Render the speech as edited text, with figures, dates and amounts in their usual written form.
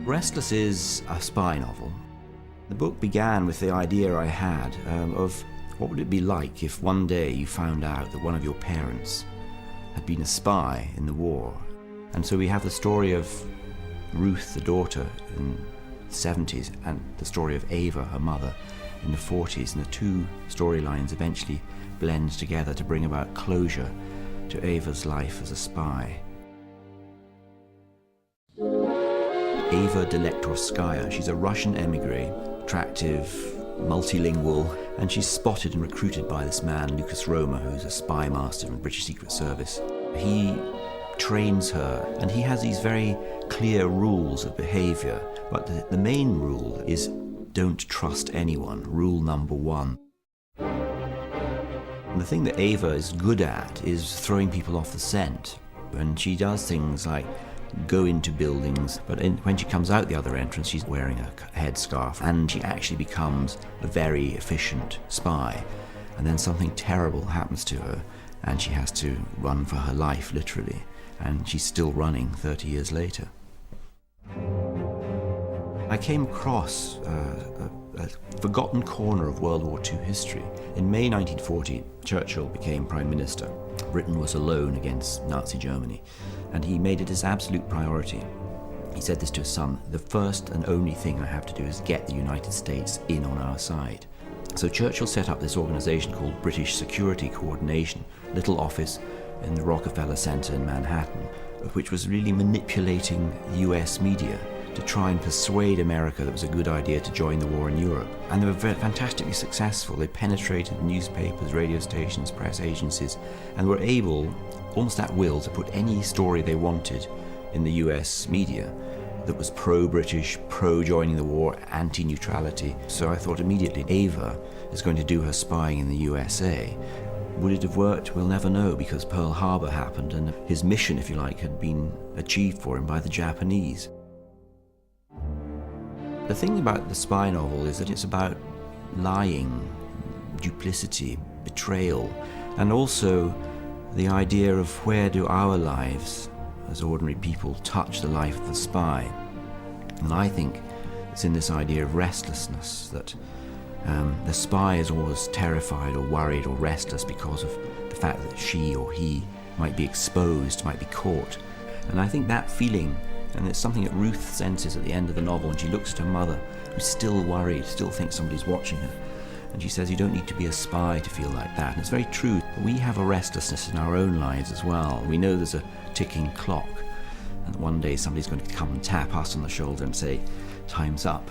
Restless is a spy novel. The book began with the idea I had of what would it be like if one day you found out that one of your parents had been a spy in the war. And so we have the story of Ruth, the daughter, in the 70s, and the story of Ava, her mother, in the 40s, and the two storylines eventually blend together to bring about closure to Ava's life as a spy. Ava Delektorskaya, she's a Russian emigre, attractive, multilingual, and she's spotted and recruited by this man, Lucas Roma, who's a spy master in the British Secret Service. He trains her, and he has these very clear rules of behavior, but the main rule is don't trust anyone, rule number one. And the thing that Ava is good at is throwing people off the scent, and she does things like go into buildings, but when she comes out the other entrance, she's wearing a headscarf, and she actually becomes a very efficient spy. And then something terrible happens to her, and she has to run for her life, literally, and she's still running 30 years later. I came across a forgotten corner of World War II history. In May 1940, Churchill became Prime Minister. Britain was alone against Nazi Germany, and he made it his absolute priority. He said this to his son: the first and only thing I have to do is get the United States in on our side. So Churchill set up this organization called British Security Coordination, little office in the Rockefeller Center in Manhattan, which was really manipulating US media to try and persuade America that it was a good idea to join the war in Europe. And they were fantastically successful. They penetrated newspapers, radio stations, press agencies, and were able, almost at will, to put any story they wanted in the US media that was pro-British, pro-joining the war, anti-neutrality. So I thought immediately, Ava is going to do her spying in the USA. Would it have worked? We'll never know, because Pearl Harbor happened, and his mission, if you like, had been achieved for him by the Japanese. The thing about the spy novel is that it's about lying, duplicity, betrayal, and also the idea of where do our lives as ordinary people touch the life of the spy. And I think it's in this idea of restlessness, that the spy is always terrified or worried or restless because of the fact that she or he might be exposed, might be caught. And I think that feeling, and it's something that Ruth senses at the end of the novel, and she looks at her mother, who's still worried, still thinks somebody's watching her. And she says, you don't need to be a spy to feel like that. And it's very true. We have a restlessness in our own lives as well. We know there's a ticking clock, and one day somebody's going to come and tap us on the shoulder and say, time's up.